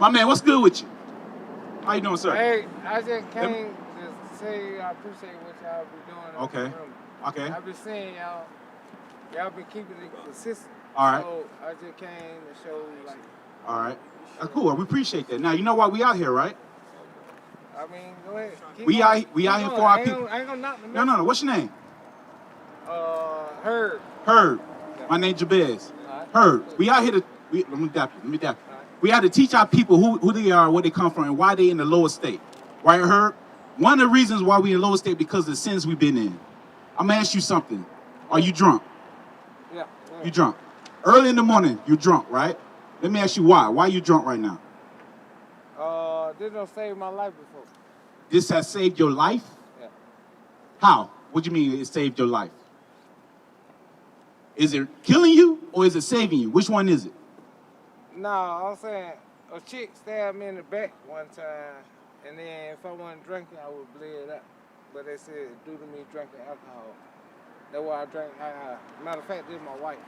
My man, what's good with you? How you doing, sir? Hey, I just came to say I appreciate what y'all be doing. Okay. Okay. I've been seeing y'all been keeping it consistent. All right. So I just came to show like. All right. That's cool. We appreciate that. Now you know why we out here, right? I mean, go ahead. We out here for our people. I ain't gonna knock the No. What's your name? Herb. Herb. My name's Jabez. Right. Herb. We out here to. Let me dap you. Right. We have to teach our people who they are, where they come from, and why they in the lower state. Right, Herb? One of the reasons why we in the lower state because of the sins we've been in. I'm gonna ask you something. Are you drunk? Yeah. You drunk? Early in the morning, you're drunk, right? Let me ask you why. Why are you drunk right now? This don't save my life before. This has saved your life? Yeah. How? What do you mean it saved your life? Is it killing you or is it saving you? Which one is it? No, I'm saying a chick stabbed me in the back one time, and then if I wasn't drinking, I would bleed out. But they said due to me drinking alcohol. That's why I drank alcohol. Matter of fact, this is my wife.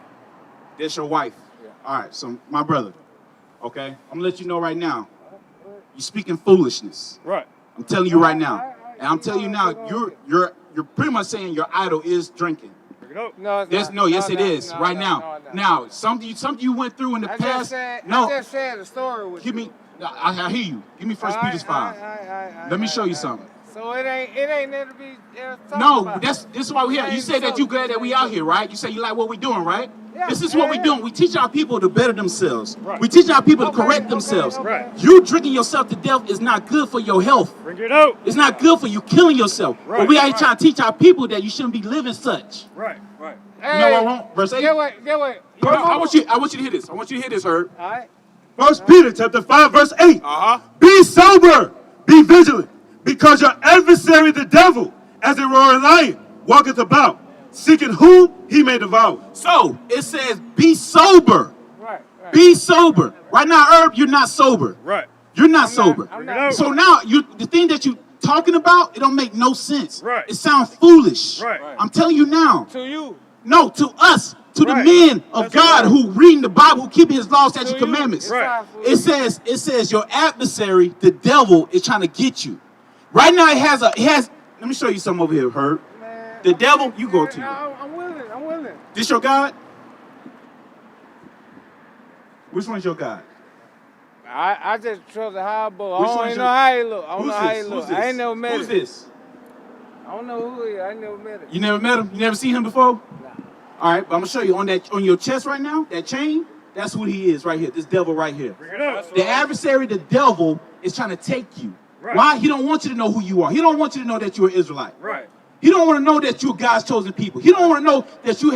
That's your wife? Yeah. All right, so my brother, okay? I'm gonna let you know right now. You're speaking foolishness. Right. I'm telling you right now. And I'm telling you now, you're pretty much saying your idol is drinking. No, yes, it is. Right now. Now, something you went through in the past. I just said the story with you. Give me. I hear you. Give me 1 Peter 5. Let me show you something. So it ain't there to be no, about. This is why we here. You say that you glad that we out here, right? You say you like what we doing, right? Yeah, this is what we doing. We teach our people to better themselves. Right. We teach our people to correct themselves. Right. You drinking yourself to death is not good for your health. Bring it out. It's not good for you killing yourself. Right. But we out here trying to teach our people that you shouldn't be living such. Right. Right. Hey, you know what I want? Verse 8. Get what? I want you to hear this. I want you to hear this, Herb. All right. 1 Peter chapter 5, verse 8. Be sober, be vigilant, because your adversary the devil, as a roaring lion, walketh about, seeking whom he may devour. So it says, be sober. Right. Be sober. Right now, Herb, you're not sober. Right. You're not sober. I'm not. So now the thing that you talking about, it don't make no sense. Right. It sounds foolish. Right. I'm telling you now. To you. No, to us. To the men of God who reading the Bible, who keeping his laws, statutes, commandments. Right. It says your adversary, the devil, is trying to get you. Right now it has let me show you something over here, Herb. Man, the devil, you go to. I'm willing. This your God? Which one's your God? I just trust the high bull. I don't even know how he look. I don't know how he look. I ain't never met him. Who's this? I don't know who he is. I ain't never met him. You never met him? You never seen him before? Nah. All right, but I'm gonna show you on your chest right now, that chain, that's who he is right here, this devil right here. Bring it up. The adversary, the devil, is trying to take you. Right. Why? He don't want you to know who you are. He don't want you to know that you're an Israelite. Right. He don't want to know that you're God's chosen people. He don't want to know that you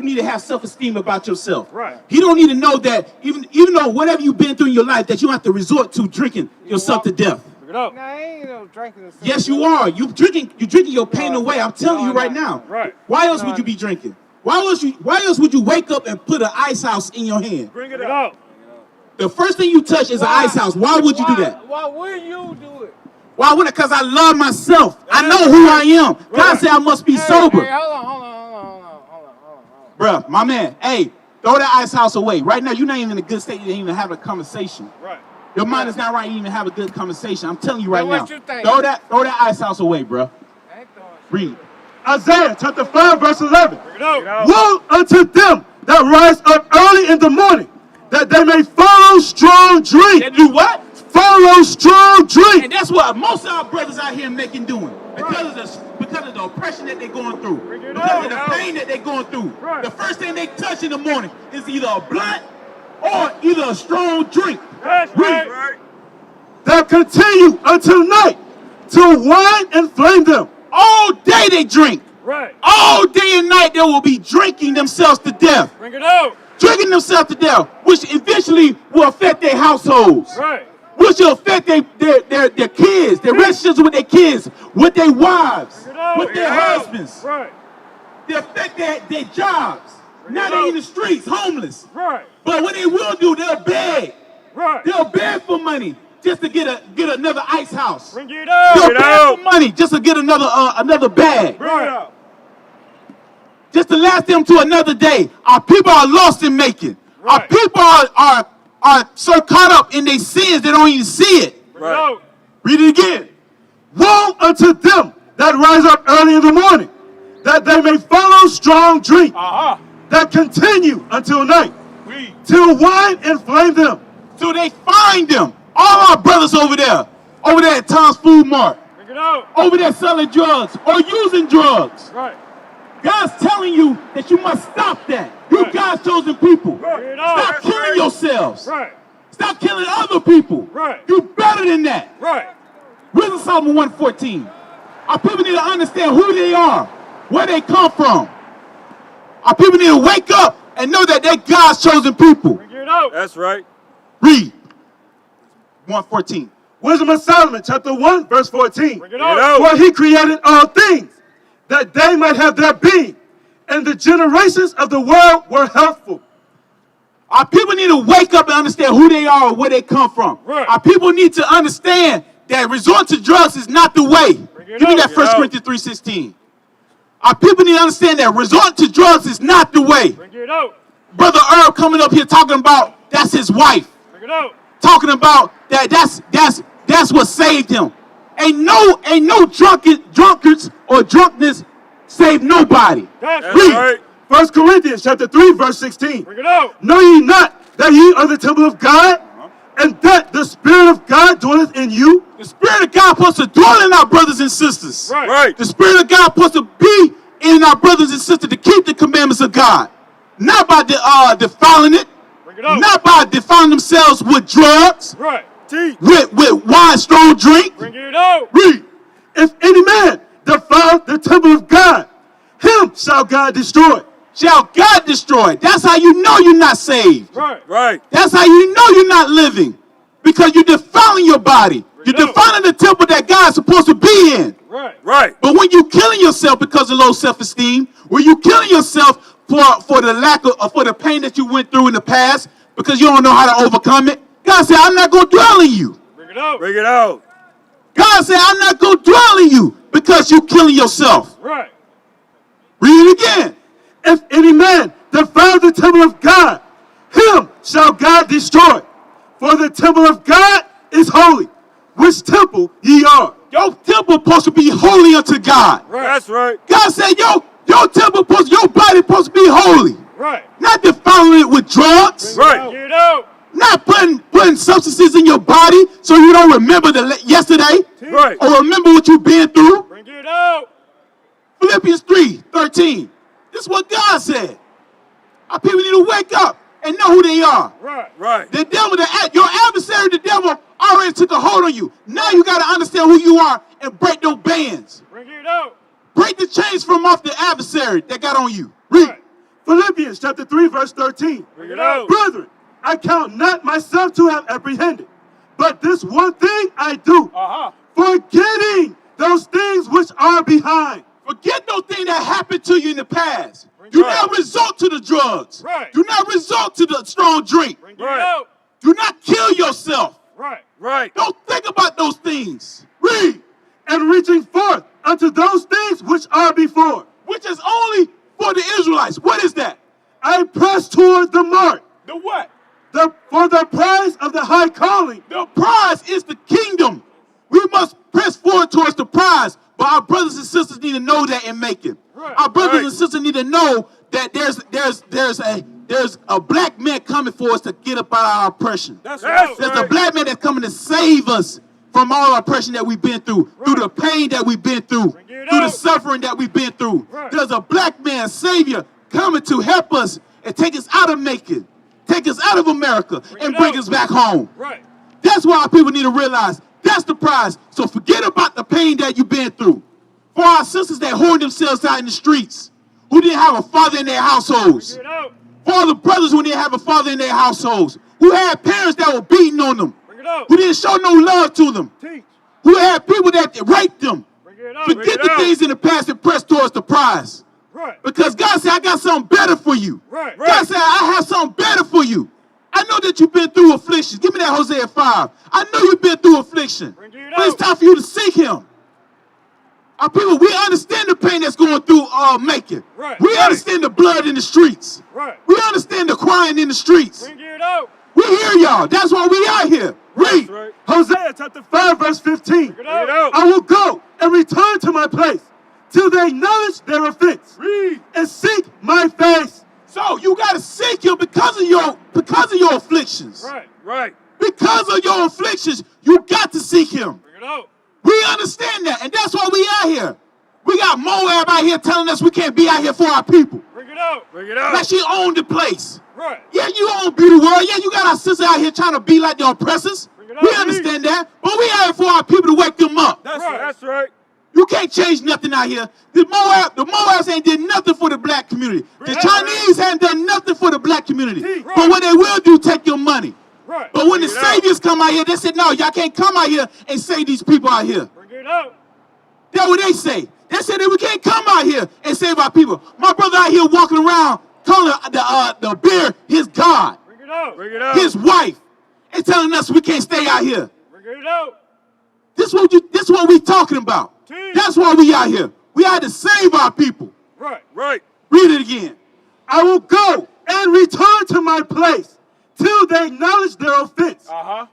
need to have self-esteem about yourself. Right. He don't need to know that even though whatever you've been through in your life, that you have to resort to drinking yourself to death. Bring it up. Nah, I ain't no drinking. Yes, you are. You're drinking your pain away. I'm telling you right now. Right. Why else would you be drinking? Why else would you wake up and put an ice house in your hand? Bring it up. The first thing you touch is an ice house. Why would you do that? Why would you do it? Why would it? Because I love myself. I know who I am. God said I must be sober. Hey, hold on. Bruh, my man, hey, throw that ice house away. Right now, you're not even in a good state to even have a conversation. Right. Your mind is not right to even have a good conversation. I'm telling you right now. What you think? Throw that ice house away, bruh. Read. Isaiah chapter 5, verse 11. Bring it out. Woe unto them that rise up early in the morning, that they may follow strong drink. They do what? Follow strong drink. And that's what most of our brothers out here making doing. Because of the oppression that they're going through. Because of the pain that they're going through. Right. The first thing they touch in the morning is either a blunt or either a strong drink. That's Read. right. That continue until night to wine and flame them. All day they drink. Right. All day and night they will be drinking themselves to death. Bring it out. Drinking themselves to death, which eventually will affect their households. Right. Which will affect their kids, their relationships with their kids, with their wives, with their husbands. Right. They affect their jobs. Now they're in the streets, homeless. Right. But what they will do, they'll beg. Right. They'll beg for money just to get another ice house. Bring it out. They'll beg for money just to get another bag. Bring it out. Just to last them to another day. Our people are lost in making. Right. Our people are are so caught up in their sins they don't even see it. Right. Read it again. Woe unto them that rise up early in the morning, that they may follow strong drink, that continue until night, till wine inflame them. So they find them. All our brothers over there at Tom's Food Mart, over there selling drugs or using drugs. Right. God's telling you that you must stop that. You God's chosen people. Stop killing yourselves. Right. Stop killing other people. Right. You're better than that. Right. Wisdom Psalm 114. Our people need to understand who they are, where they come from. Our people need to wake up and know that they're God's chosen people. That's right. Read 114. Wisdom of Solomon, chapter 1, verse 14. Bring it out. For he created all things, that they might have their being, and the generations of the world were healthful. Our people need to wake up and understand who they are and where they come from. Right. Our people need to understand that resort to drugs is not the way. Give me that 1 Corinthians 3:16. Our people need to understand that resort to drugs is not the way. Bring it out. Brother Earl coming up here talking about that's his wife. Bring it out. Talking about that's what saved him. Ain't no drunkards or drunkenness save nobody. That's Read. right. 1 Corinthians chapter 3, verse 16. Bring it out. Know ye not that ye are the temple of God, and that the Spirit of God dwelleth in you? The Spirit of God supposed to dwell in our brothers and sisters. Right. Right. The Spirit of God supposed to be in our brothers and sisters to keep the commandments of God. Not by defiling it. Bring it out. Not by defiling themselves with drugs, Right. Teach. with wine, strong drink. Bring it out. Read. If any man defile the temple of God, him shall God destroy. Shall God destroy. That's how you know you're not saved. Right. Right. That's how you know you're not living. Because you're defiling your body. You're defiling the temple that God's supposed to be in. Right. Right. But when you're killing yourself because of low self-esteem, when you're killing yourself for the lack of, for the pain that you went through in the past, because you don't know how to overcome it, God said, I'm not going to dwell in you. Bring it out. Bring it out. God said, I'm not going to dwell in you because you're killing yourself. Right. Read it again. If any man defile the temple of God, him shall God destroy. For the temple of God is holy, which temple ye are. Your temple supposed to be holy unto God. Right. That's right. God said, your temple your body supposed to be holy. Right. Not defiling it with drugs. Right. Get it out. Not putting substances in your body so you don't remember yesterday. Right. Or remember what you've been through. Bring it out. Philippians 3:13. This is what God said. Our people need to wake up and know who they are. Right. Right. The devil, your adversary, the devil, already took a hold on you. Now you got to understand who you are and break those bands. Bring it out. Break the chains from off the adversary that got on you. Read. Right. Philippians chapter 3, verse 13. Bring it out. Brethren, I count not myself to have apprehended, but this one thing I do, forgetting those things which are behind. Forget those things that happened to you in the past. Bring Do it not out. resort to the drugs. Right. Do not resort to the strong drink. Bring it out. Do not kill yourself. Right. Right. Don't think about those things. Read. And reaching forth unto those things which are before. Which is only for the Israelites. What is that? I press toward the mark, The what? for the prize of the high calling. The prize is the kingdom. We must press forward towards the prize. But our brothers and sisters need to know that and make it. Right. Our brothers Right. and sisters need to know that there's a black man coming for us to get up out of our oppression. That's That's right. There's a black man that's coming to save us from all the oppression that we've been through, through the pain that we've been through, Bring it through the out. suffering that we've been through. Right. There's a black man, savior, coming to help us and take us out of Macon, take us out of America, and it bring out. us back home. Right. That's why our people need to realize that's the prize. So forget about the pain that you've been through. For our sisters that hoard themselves out in the streets, who didn't have a father in their households. Bring it out. For all the brothers who didn't have a father in their households, who had parents that were beating on them, Bring it out. who didn't show no love to them, Teach. who had people that raped them. Bring it out. Forget the things in the past and press towards the prize. Right. Because God said, I got something better for you. Right. God said, I have something better for you. I know that you've been through affliction. Give me that Hosea 5. I know you've been through affliction. Bring it But it's out. time for you to seek him. Our people, we understand the pain that's going through Macon. Right. We Right. understand the blood in the streets. Right. We understand the crying in the streets. Bring it out. We hear y'all. That's why we out here. Read. Right. Hosea chapter 5, verse 15. Bring it out. I will go and return to my place till they acknowledge their offense. Read. And seek my face. So you got to seek him because of your afflictions. Right. Right. Because of your afflictions, you got to seek him. Bring it out. We understand that, and that's why we out here. We got Moab out here telling us we can't be out here for our people. Bring it out. Bring it out. Like she owned the place. Right. Yeah, you own beauty world. Yeah, you got our sisters out here trying to be like the oppressors. Bring it out, We understand that, but we out here for our people to wake them up. That's right. That's right. You can't change nothing out here. The Moabs ain't did nothing for the black community. The Chinese haven't done nothing for the black community. Right. But what they will do, take your money. Right. But when the Bring it out. saviors come out here, they said, no, y'all can't come out here and save these people out here. Bring it out. That's what they say. They said that we can't come out here and save our people. My brother out here walking around calling the bear his God, Bring it out. Bring it out. his wife, and telling us we can't stay out here. Bring it out. This what we talking about. That's why we out here. We out to save our people. Right. Right. Read it again. I will go and return to my place till they acknowledge their offense.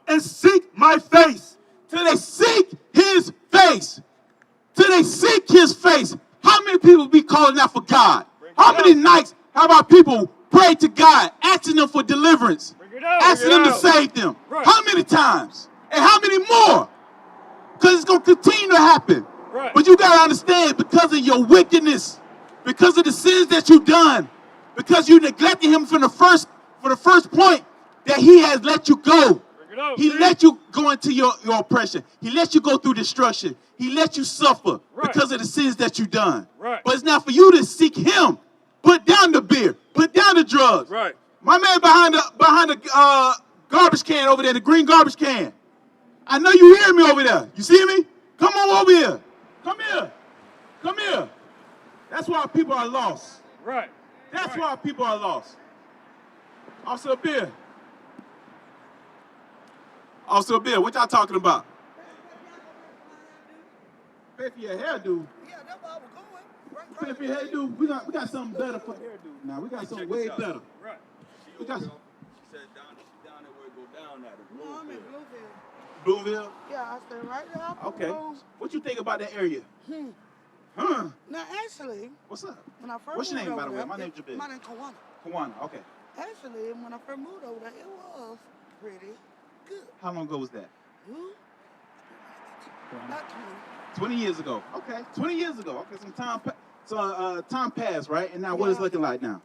And seek my face. Till they seek his face. Till they seek his face. How many people be calling out for God? How many nights have our people prayed to God, asking them for deliverance, asking them to save them? Right. How many times? And how many more? Because it's going to continue to happen. Right. But you got to understand, because of your wickedness, because of the sins that you've done, because you neglected him from the first point that he has let you go. He let you go into your oppression. He let you go through destruction. He let you suffer because of the sins that you've done. Right. But it's not for you to seek him. Put down the beer. Put down the drugs. Right. My man behind the garbage can over there, the green garbage can. I know you hear me over there. You see me? Come on over here. Come here. Come here. That's why people are lost. Right. That's why people are lost. Officer Beer. Officer Beer, what y'all talking about? Pay for your hairdo. Yeah, that's why I was going. Pay for your hairdo. We got something better for hairdo now. We got something way better. Right. We got She said down there where it go down at. No, I'm in Bluefield. Blueville. Yeah, I stay right there. off the Okay. road. What you think about that area? Huh? Now, actually, What's up? when I first What's your moved name, by over the way? there, My name's Jabez. My name's Kawana. Kawana. Okay. Actually, when I first moved over there, it was pretty good. How long ago was that? Who? About 20 years ago. Okay. 20 years ago. Okay. Time passed, right? And now what is it looking like now?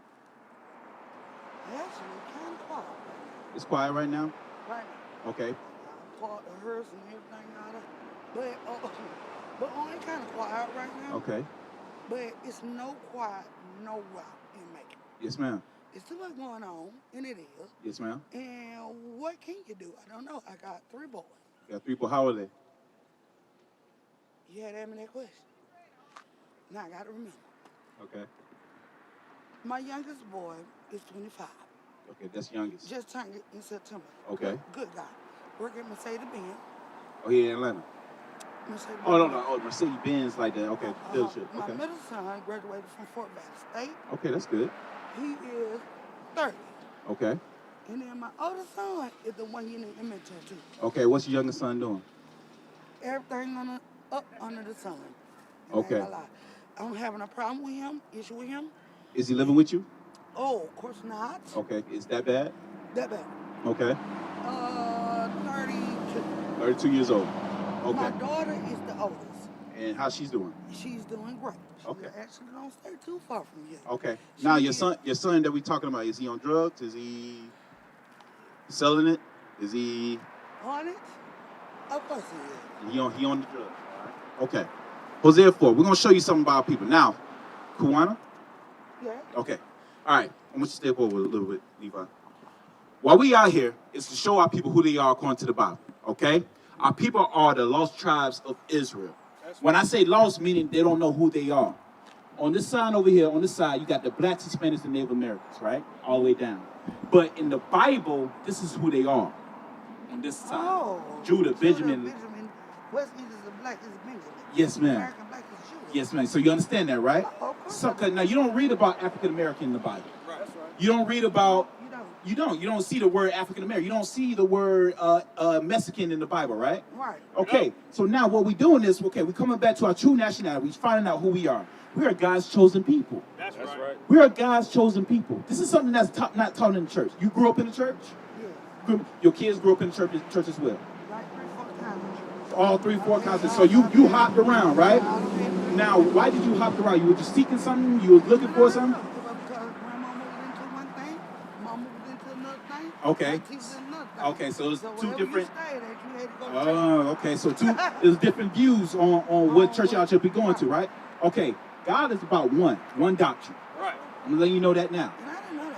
20. Actually, kind of quiet It's quiet right now. right now. Okay. Part the hearse and everything out of it. But only kind of quiet right now. Okay. But it's no quiet nowhere in Macon. Yes, ma'am. It's too much going on, and it is. Yes, ma'am. And what can you do? I don't know. I got 3 boys. You got 3 people. How old are they? You had to ask me that question. Now I got to remember. Okay. My youngest boy is 25. Okay, that's youngest. Just turned it in September. Okay. Good guy. Work at Mercedes-Benz. Oh, he in Atlanta. Mercedes-Benz. Oh, no. Oh, Mercedes-Benz like that. Okay, dealership. My Okay. middle son graduated from Fort Valley State. Okay, that's good. He is 30. Okay. And then my older son is the one you need to mentor to. Okay, what's your youngest son doing? Everything up under the sun. And I ain't Okay. gonna lie. I'm having a problem with him, issue with him. Is he living with you? Oh, of course not. Okay, is that bad? That bad. Okay. 32. 32 years old. My Okay. daughter is the oldest. And how's she's doing? She's doing great. She Okay. actually don't stay too far from you. Okay. Now She your is. son that we talking about, is he on drugs? Is he selling it? Is he On it? Of course he is. he on the drugs? All right. Okay. Hosea 4. We're gonna show you something about our people. Now, Kuwana? Yeah. Okay. All right. I want you to stay forward a little bit, Levi. Why we out here is to show our people who they are according to the Bible. Okay? Our people are the lost tribes of Israel. When I say lost, meaning they don't know who they are. On this side over here, on this side, you got the blacks, Hispanics, and Native Americans, right? All the way down. But in the Bible, this is who they are. On this side. Oh. Judah, Benjamin. West East is the black is Benjamin. Yes, ma'am. American black is Judah. Yes, ma'am. So you understand that, right? Oh, of course So, I do. now, you don't read about African American in the Bible. Right. That's right. You don't read about You don't. You don't see the word African American. You don't see the word Mexican in the Bible, right? Right. Okay, so now what we're doing is, okay, we're coming back to our true nationality. We're finding out who we are. We are God's chosen people. That's right. We are God's chosen people. This is something that's not taught in the church. You grew up in the church? Yeah. Your kids grew up in the church as well. Like 3-4 times. All 3-4 cousins. So you hopped around, right? Now, why did you hop around? You were just seeking something? You were looking for something? Because grandma moved into one thing, mom moved into another thing. Okay. aunties into another thing. Okay, so it's So two wherever different. You stayed at, you had to go to church. Oh, okay. So there's different views on what church y'all should be going to, right? Okay. God is about one doctrine. Right. I'm gonna let you know that now. And I didn't know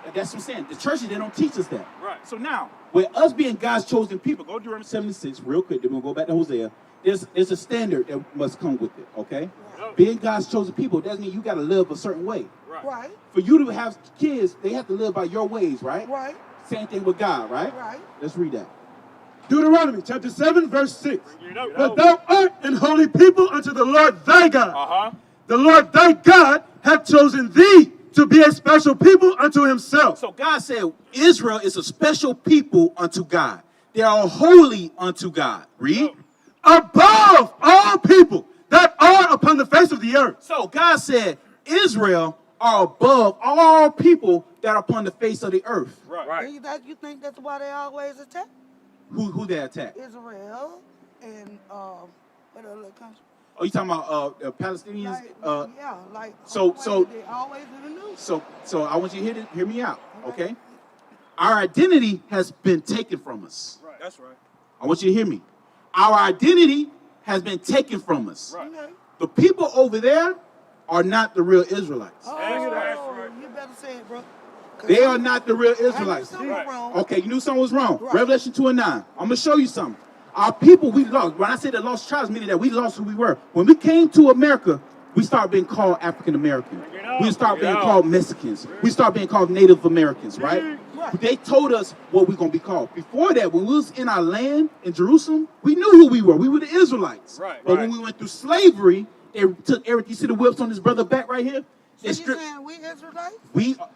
that. That's what I'm saying. The churches, they don't teach us that. Right. So now, with us being God's chosen people, go to Deuteronomy 76 real quick. Then we'll go back to Hosea. There's a standard that must come with it. Okay. Right. Being God's chosen people doesn't mean you got to live a certain way. Right. For you to have kids, they have to live by your ways, right? Right. Same thing with God, right? Right. Let's read that. Deuteronomy chapter 7, verse 6. You know. But thou art an holy people unto the Lord thy God. Uh-huh. The Lord thy God hath chosen thee to be a special people unto himself. So God said Israel is a special people unto God. They are holy unto God. Read. Above all people that are upon the face of the earth. So God said Israel are above all people that are upon the face of the earth. Right. And you think that's why they always attack Who they attack? Israel and what other country? Oh, you talking about Palestinians? Like, yeah, like so- they always in the news. So I want you to hear me out, okay? Our identity has been taken from us. Right. That's right. I want you to hear me. Our identity has been taken from us. Right. Okay. The people over there are not the real Israelites. Oh, That's right. you better say it, bro. 'Cause They are not the real I knew Israelites. something Right. wrong. Okay, you knew something was wrong. Right. Revelation 2:9. I'm gonna show you something. Our people, we lost. When I say the lost tribes, meaning that we lost who we were. When we came to America, we started being called African American. We started being called Mexicans. We started being called Native Americans, right? Right. They told us what we're gonna be called. Before that, when we was in our land in Jerusalem, we knew who we were. We were the Israelites. Right. But when we went through slavery, they took everything. You see the whips on this brother back right here? So They you stripped. saying we Israelites?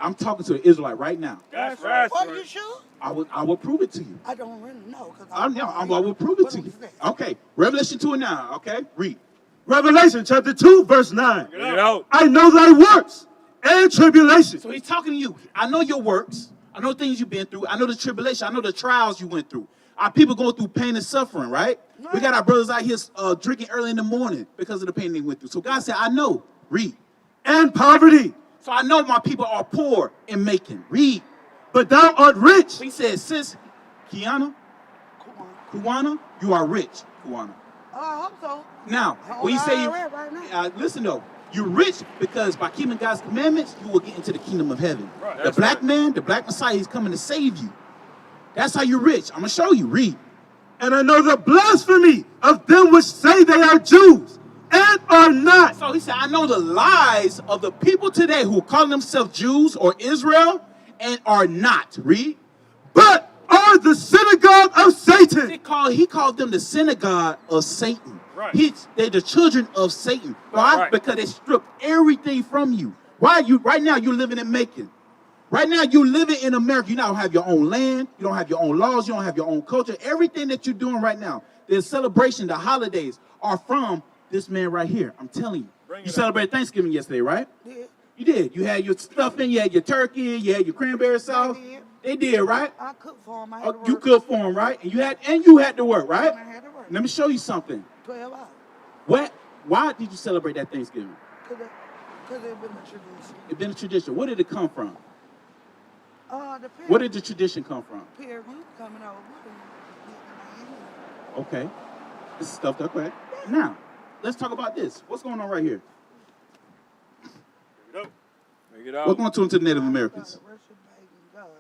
I'm talking to an Israelite right now. That's right. Are you sure? I will prove it to you. I don't really know. Cause I will prove it to you. Okay, Revelation 2:9. Okay, read. Revelation chapter 2, verse 9. Bring it out. I know thy works and tribulation. So he's talking to you. I know your works. I know things you've been through. I know the tribulation. I know the trials you went through. Our people going through pain and suffering, right? We got our brothers out here drinking early in the morning because of the pain they went through. So God said, I know. Read. And poverty. So I know my people are poor in making. Read. But thou art rich. So he said, sis, Kiana, Come on. Kuwana, you are rich, Kuwana. I hope so. Now, when you say you, Right now. listen though, you're rich because by keeping God's commandments, you will get into the kingdom of heaven. Right, The that's black right. man, the black Messiah, is coming to save you. That's how you're rich. I'm gonna show you. Read. And I know the blasphemy of them which say they are Jews and are not. So he said, I know the lies of the people today who call themselves Jews or Israel and are not. Read. But are the synagogue of Satan. He called them the synagogue of Satan. Right. They're the children of Satan. Why? Right. Because they stripped everything from you. Why you right now you're living in Macon? Right now you're living in America. You don't have your own land. You don't have your own laws. You don't have your own culture. Everything that you're doing right now, the celebration, the holidays are from this man right here. I'm telling you. Bring it You up. celebrated Thanksgiving yesterday, right? Yeah. You did. You had your stuffing, you had your turkey, you had your cranberry sauce. did. They did, right? I cooked for them. I had to You work. cooked for them, right? And you had to work, right? I had to work. Let me show you something. 12 hours. Why did you celebrate that Thanksgiving? Because it's been a tradition. It's been a tradition. Where did it come from? The Where did the tradition come from? pilgrims coming over. Okay. This is stuffed up, right? Now, let's talk about this. What's going on right here? Bring it out. What's going on to the Native Americans? Worship pagan gods.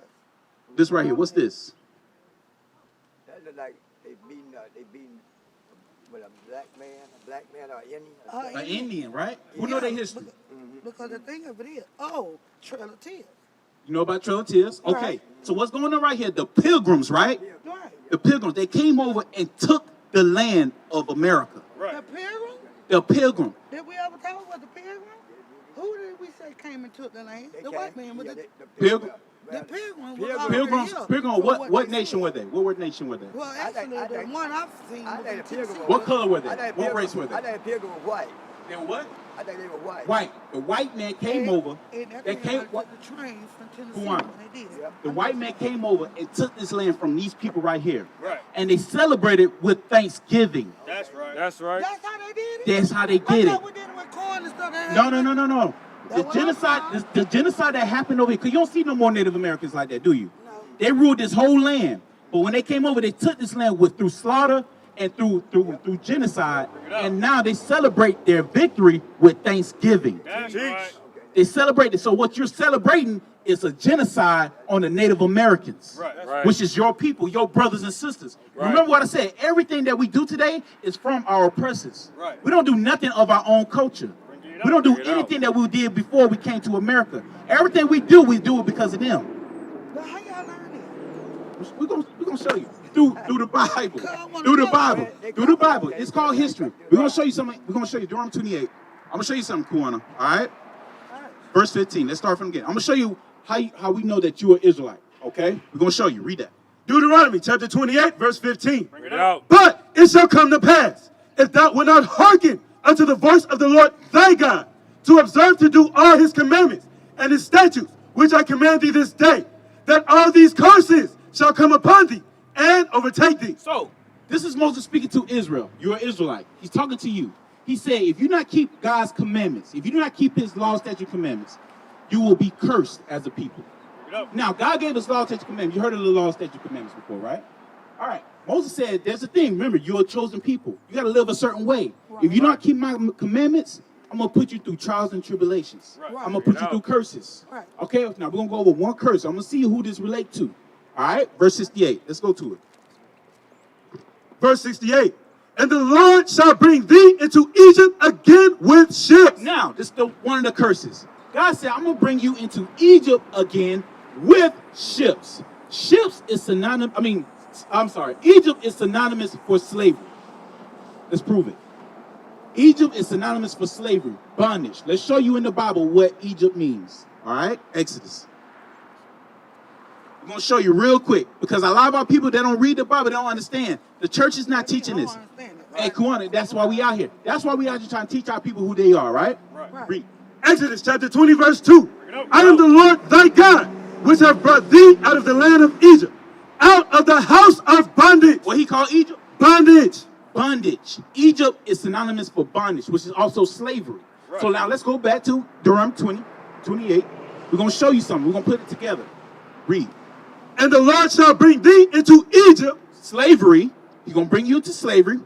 This right here. What's this? That look like they beating with a black man or Indian. An Indian, right? Who know their history? Because the thing of it is, Trail of Tears. You know about Trail of Tears? Okay. Right. So what's going on right here? The Pilgrims, right? Right. The Pilgrims. They came over and took the land of America. The pilgrim? The Pilgrim. Did we ever talk about the pilgrim? Who did we say came and took the land? They The came- white man with yeah, the... Pilgrim. The Pilgrims Pilgrims. was Pilgrims, here Pilgrims, for what they nation said. were they? What nation were they? Well, actually, I the think- one I've seen I was think in the Pilgrims Tennessee. were- What color were they? I think What Pilgrims- race were I they? think Pilgrim was white. They were what? I think they were white. White. The white man came over. And that's They when came. I took the train from Tennessee Go on. when they did it. Yep. The white man came over and took this land from these people right here. Right. And they celebrated with Thanksgiving. That's right. That's right. That's how they did it? That's how they I did it. thought we did it with corn and stuff. No. The That's genocide, what I thought. the genocide that happened over here, because you don't see no more Native Americans like that, do you? No. They ruled this whole land. But when they came over, they took this land through slaughter and through genocide. And now they celebrate their victory with Thanksgiving. That's right. They celebrate it. So what you're celebrating is a genocide on the Native Americans, Right. That's right. which is your people, your brothers and sisters. Right. Remember what I said, everything that we do today is from our oppressors. Right. We don't do nothing of our own culture. Bring it We don't do Bring it out. anything that we did before we came to America. Everything we do it because of them. But how y'all learn it? We're gonna show you through the Bible. Come on, Through the come Bible. on. Through the Bible. It's called history. We're gonna show you something. We're gonna show you Deuteronomy 28. I'm gonna show you something, Kuana. All right? Verse 15. Let's start from again. I'm gonna show you how we know that you're an Israelite. Okay? We're gonna show you. Read that. Deuteronomy chapter 28, verse 15. Bring it out. But it shall come to pass, if thou wilt not hearken unto the voice of the Lord thy God, to observe to do all his commandments and his statutes, which I command thee this day, that all these curses shall come upon thee and overtake thee. So, this is Moses speaking to Israel. You're an Israelite. He's talking to you. He said, if you not keep God's commandments, if you do not keep his law, statute, commandments, you will be cursed as a people. Bring it up. Now, God gave us law, statute, commandments. You heard of the law, statute, commandments before, right? All right. Moses said, there's a thing. Remember, you're a chosen people. You got to live a certain way. If you not keep my commandments, I'm going to put you through trials and tribulations. Right. I'm going to put you through curses. Right. Okay? Now, we're going to go over one curse. I'm going to see who this relates to. All right? Verse 68. Let's go to it. Verse 68. And the Lord shall bring thee into Egypt again with ships. Now, this is one of the curses. God said, I'm going to bring you into Egypt again with ships. Ships is synonymous, Egypt is synonymous for slavery. Let's prove it. Egypt is synonymous for slavery, bondage. Let's show you in the Bible what Egypt means. All right? Exodus. I'm going to show you real quick because a lot of our people that don't read the Bible, they don't understand. The church is not teaching this. Hey, Kuana, that's why we out here. That's why we out here trying to teach our people who they are, right? Right. Read. Exodus chapter 20, verse 2. it up. I am the Lord thy God, which have brought thee out of the land of Egypt, out of the house of bondage. What he called Egypt? Bondage. Bondage. Egypt is synonymous for bondage, which is also slavery. Right. So now let's go back to Deuteronomy 20, 28. We're going to show you something. We're going to put it together. Read. And the Lord shall bring thee into Egypt Slavery. He's going to bring you into slavery.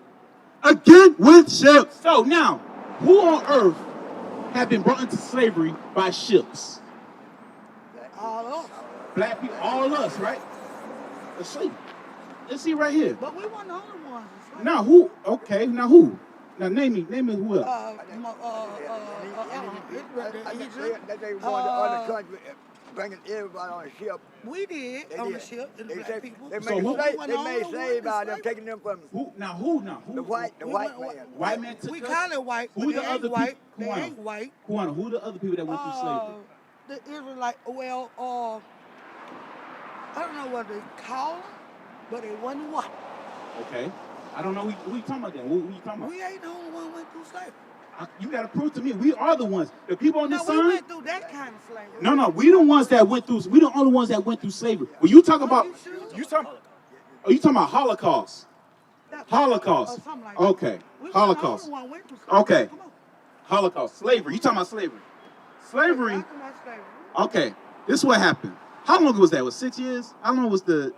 again with ships. So now, who on earth have been brought into slavery by ships? All of us. Black people, all of us, right? Let's see. Let's see right here. But we weren't the only ones. Now who? Okay, now who? Now name me who else? They going to other countries, bringing everybody on a ship. We did They on did. the ship, the They black said- people. They So made who- slaves out of them, taking them from Who? the white We man. went- White man took We us? call it white, Who but the they other ain't white. people? They Come on. ain't white. Kuana, who the other people that went through slavery? The Israelite, I don't know what they call them, but they wasn't white. Okay. I don't know who you talking about then. Who you talking about? We ain't the only one went through slavery. You got to prove to me. We are the ones. The people on No, this we side. went through that kind of slavery. No. We the ones that went through. We the only ones that went through slavery. When you talk about, You sure? you talking about Holocaust. Holocaust. Or something like that. Okay. We Holocaust. The only one went through slavery. Okay. Come on. Holocaust. Slavery. You talking about slavery? Slavery. Talking about slavery. Okay. This is what happened. How long was that? Was 6 years? How long was the?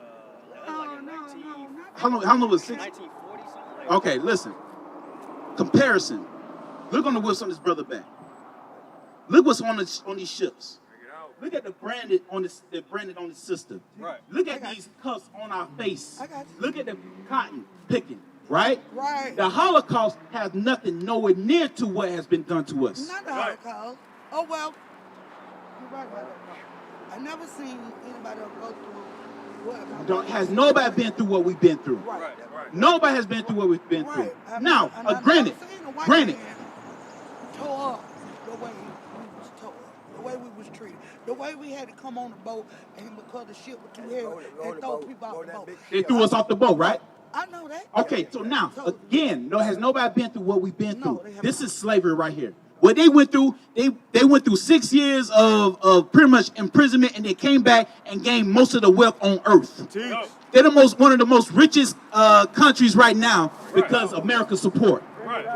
No, not How long was 6? 1940 something like Okay. Listen. Comparison. Look on the what's on this brother back. Look what's on these ships. Bring it out. Look at the branded on this. The branded on the system. Right. Look at these cuffs on our face. I got you. Look at the cotton picking. Right. Right. The Holocaust has nothing nowhere near to what has been done to us. Not the Right. Holocaust. Oh, well, you're right about that. I never seen anybody else go through what. Has nobody been through what we've been through? Right. Right. Nobody has been through what we've been Right. through. And Now, I never granted, seen a white granted, man tore up the way we was tore up, the way we was treated. The way we had to come on the boat, and because the ship was too heavy, roll they the throw boat, people roll off the that boat. big They threw us off the boat, right? I know that. Okay, so now, again, has nobody been through what we've been No, through? they haven't. This is slavery right here. What they went through, they went through 6 years of pretty much imprisonment, and they came back and gained most of the wealth on earth. They're one of the most richest countries right now because of America's support. Right.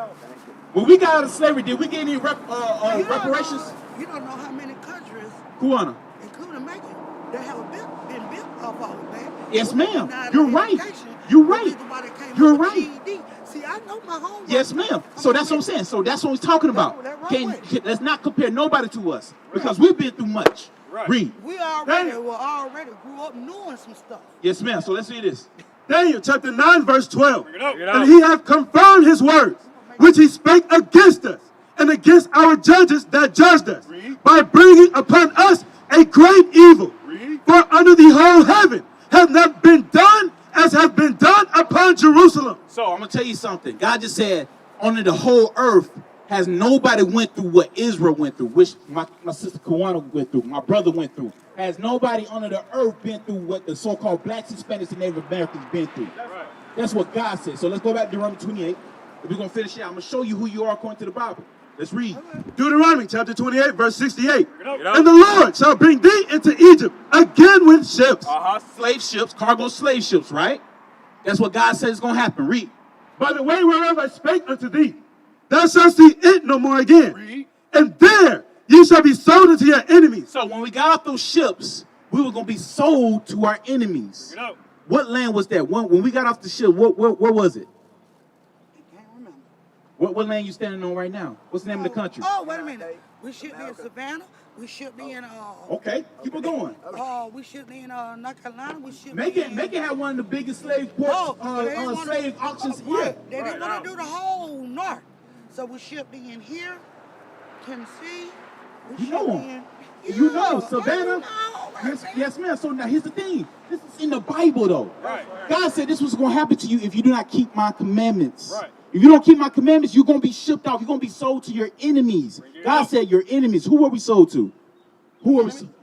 When we got out of slavery, did we get any reparations? You don't know how many countries, Kuana. including Mexico, that have been built off all of that. Yes, ma'am. Denied You're their right. education. You're right. Everybody came You're up with right. GED. See, I know my homework. Yes, ma'am. So that's what I'm saying. So that's what we're talking about. Let's not compare nobody to us because we've been through much. Right. Read. We already grew up knowing some stuff. Yes, ma'am. So let's see this. Daniel chapter 9, verse 12. Bring it out. And he hath confirmed his words, which he spake against us, and against our judges that judged us, by bringing upon us a great evil. For under the whole heaven hath not been done as hath been done upon Jerusalem. So I'm gonna tell you something. God just said, on the whole earth has nobody went through what Israel went through, which my sister Kawana went through, my brother went through. Has nobody under the earth been through what the so-called blacks, Hispanics, and Native Americans been through? Right. That's what God said. So let's go back to Deuteronomy 28. If we're gonna finish it, I'm gonna show you who you are according to the Bible. Let's read. Deuteronomy chapter 28, verse 68. Bring it out. And the Lord shall bring thee into Egypt again with ships. Slave ships, cargo slave ships, right? That's what God says is gonna happen. Read. By the way whereof I spake unto thee, thou shalt see it no more again. Read. And there ye shall be sold unto your enemies. So when we got off those ships, we were gonna be sold to our enemies. Bring it out. What land was that? When we got off the ship, where was it? I can't remember. What land you standing on right now? What's the name of the country? Oh, wait a minute. We shipped in Savannah. We shipped in Okay, keep it going. we shipped in North Carolina. We shipped Make in. it have one of the biggest slave ports, slave auctions here. Right. They didn't want to do the whole north, so we shipped in here, Tennessee. You know them. You know Savannah. Yes, ma'am. So now here's the thing. This is in the Bible, though. Right. God said this was going to happen to you if you do not keep my commandments. Right. If you don't keep my commandments, you're going to be shipped off. You're going to be sold to your enemies. God said your enemies. Who were we sold to? Who were we sold?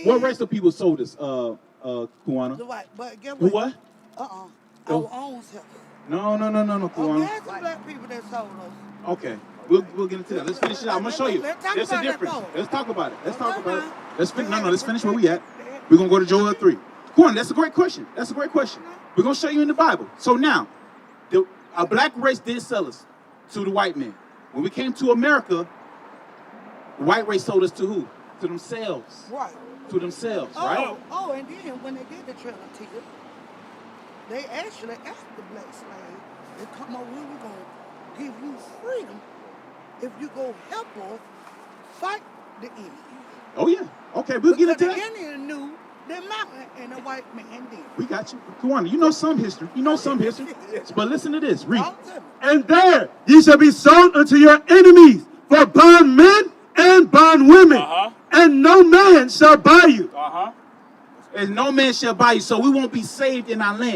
What race of people sold us, Kuana? The white, but get Who what? Our own self. No, Kuana. There's some black people that sold us. Okay. We'll get into that. Let's finish it out. I'm gonna show you. Let's talk There's a about that difference. though. Let's talk about it. Let's talk Okay, about it. now. Let's finish where we at. We're gonna go to Joel 3. Go on, that's a great question. That's a great question. We're gonna show you in the Bible. So now, a black race did sell us to the white man. When we came to America, the white race sold us to who? To themselves. Right. To themselves, right? Oh, and then when they did the Trinity, they actually asked the black slave, they come over, we're gonna give you freedom if you go help us fight the Indians. Oh yeah. Okay, we'll get into The that. Indian knew the mountain and the white man did. We got you. Kuana, you know some history. You know some history. But listen to this. Read. Talk to me. And there ye shall be sold unto your enemies for bondmen and bondwomen, and no man shall buy you. And no man shall buy you, so we won't be saved in our land.